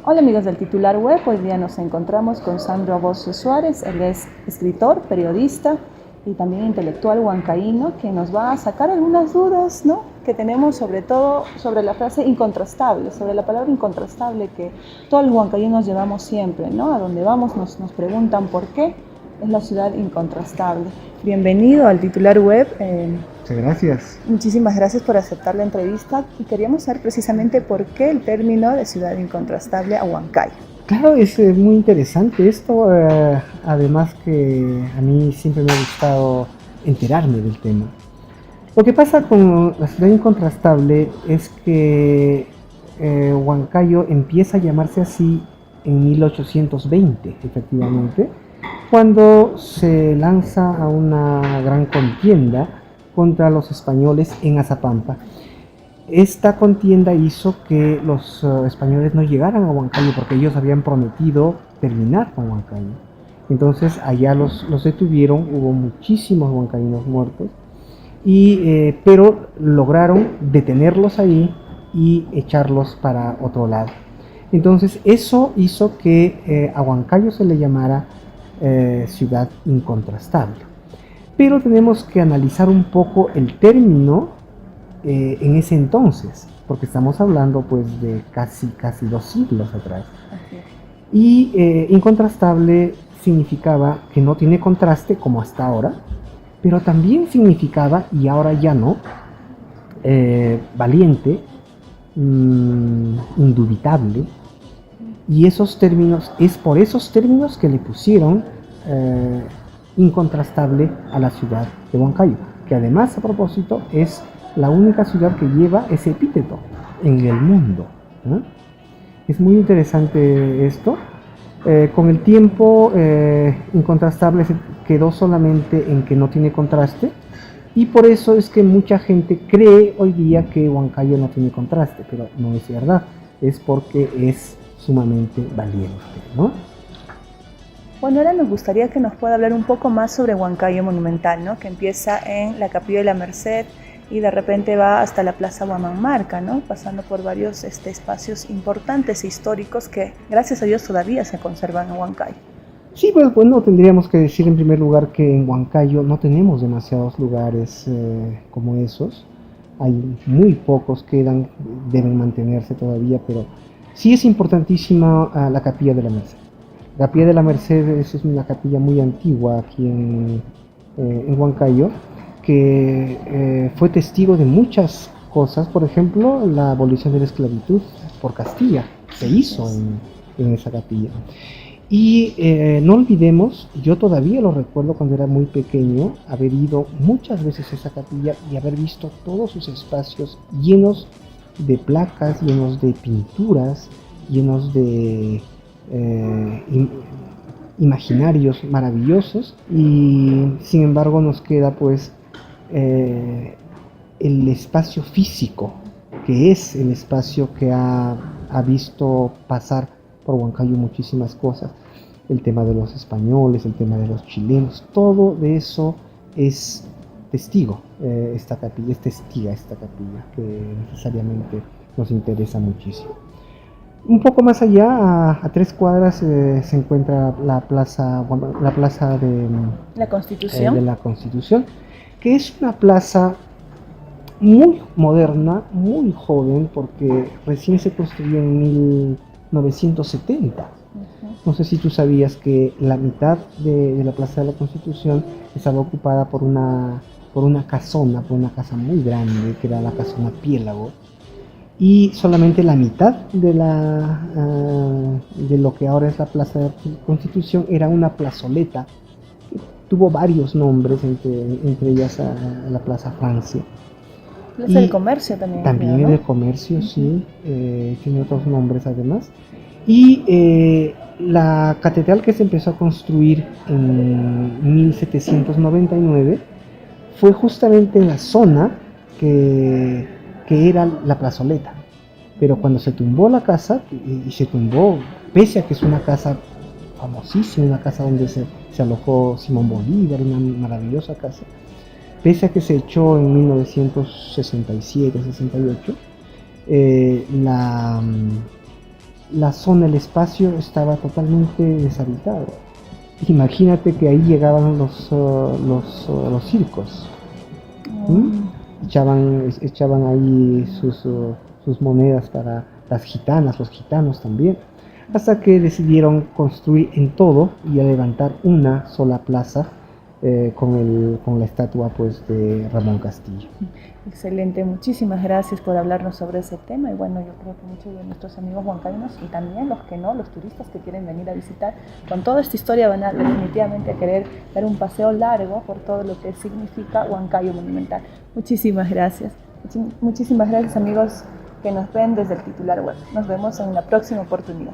Hola amigos del Titular Web, hoy día nos encontramos con Sandro Bosso Suárez, él es escritor, periodista y también intelectual huancaíno, que nos va a sacar algunas dudas, ¿no?, que tenemos, sobre todo sobre la frase incontrastable, sobre la palabra incontrastable que todos los huancaínos llevamos siempre, ¿no? A donde vamos nos preguntan por qué es la ciudad incontrastable. Bienvenido al Titular Web. Muchas gracias. Muchísimas gracias por aceptar la entrevista y queríamos saber precisamente por qué el término de ciudad incontrastable a Huancayo. Claro, es muy interesante esto, además que a mí siempre me ha gustado enterarme del tema. Lo que pasa con la ciudad incontrastable es que Huancayo empieza a llamarse así en 1820, efectivamente, cuando se lanza a una gran contienda contra los españoles en Azapampa. Esta contienda hizo que los españoles no llegaran a Huancayo porque ellos habían prometido terminar con Huancayo. Entonces allá los detuvieron, hubo muchísimos huancaínos muertos, pero lograron detenerlos ahí y echarlos para otro lado. Entonces eso hizo que a Huancayo se le llamara ciudad incontrastable. Pero tenemos que analizar un poco el término en ese entonces, porque estamos hablando pues de casi 2 siglos atrás. Y incontrastable significaba que no tiene contraste como hasta ahora, pero también significaba, y ahora ya no, valiente, indubitable, y esos términos, es por esos términos que le pusieron incontrastable a la ciudad de Huancayo, que además, a propósito, es la única ciudad que lleva ese epíteto en el mundo, ¿no? Es muy interesante esto. Con el tiempo, incontrastable se quedó solamente en que no tiene contraste, y por eso es que mucha gente cree hoy día que Huancayo no tiene contraste, pero no es verdad, es porque es sumamente valiente, ¿no? Bueno, ahora nos gustaría que nos pueda hablar un poco más sobre Huancayo Monumental, ¿no?, que empieza en la Capilla de la Merced y de repente va hasta la Plaza Huamanmarca, ¿no?, pasando por varios espacios importantes e históricos que, gracias a Dios, todavía se conservan en Huancayo. Sí, pues bueno, tendríamos que decir en primer lugar que en Huancayo no tenemos demasiados lugares como esos. Hay muy pocos que deben mantenerse todavía, pero sí es importantísima la Capilla de la Merced. La Capilla de la Merced es una capilla muy antigua aquí en Huancayo, que fue testigo de muchas cosas. Por ejemplo, la abolición de la esclavitud por Castilla se hizo en esa capilla. Y no olvidemos, yo todavía lo recuerdo cuando era muy pequeño, haber ido muchas veces a esa capilla y haber visto todos sus espacios llenos de placas, llenos de pinturas, llenos de imaginarios maravillosos, y sin embargo nos queda pues el espacio físico, que es el espacio que ha visto pasar por Huancayo muchísimas cosas. El tema de los españoles, el tema de los chilenos, todo de eso es testigo esta capilla, es testiga esta capilla, que necesariamente nos interesa muchísimo. Un poco más allá, a 3 cuadras, se encuentra la plaza de la Constitución, que es una plaza muy moderna, muy joven, porque recién se construyó en 1970. No sé si tú sabías que la mitad de la Plaza de la Constitución estaba ocupada por una casona, por una casa muy grande, que era la casona Piélago, y solamente la mitad de lo que ahora es la Plaza de la Constitución era una plazoleta. Tuvo varios nombres, entre ellas la Plaza Francia. Plaza del Comercio también. También ¿no? El Comercio, sí, tiene otros nombres además. Y la catedral, que se empezó a construir en 1799, fue justamente en la zona que era la plazoleta. Pero cuando se tumbó la casa, y se tumbó, pese a que es una casa famosísima, una casa donde se alojó Simón Bolívar, una maravillosa casa, pese a que se echó en 1967-68, la zona, el espacio estaba totalmente deshabitado. Imagínate que ahí llegaban los circos. Echaban ahí sus monedas para las gitanas, los gitanos también, hasta que decidieron construir en todo y a levantar una sola plaza con la estatua pues de Ramón Castillo. Excelente, muchísimas gracias por hablarnos sobre ese tema y bueno, yo creo que muchos de nuestros amigos huancaínos y también los que no, los turistas que quieren venir a visitar, con toda esta historia van a definitivamente querer dar un paseo largo por todo lo que significa Huancayo Monumental. Muchísimas gracias. Muchísimas gracias amigos que nos ven desde el titular web. Nos vemos en la próxima oportunidad.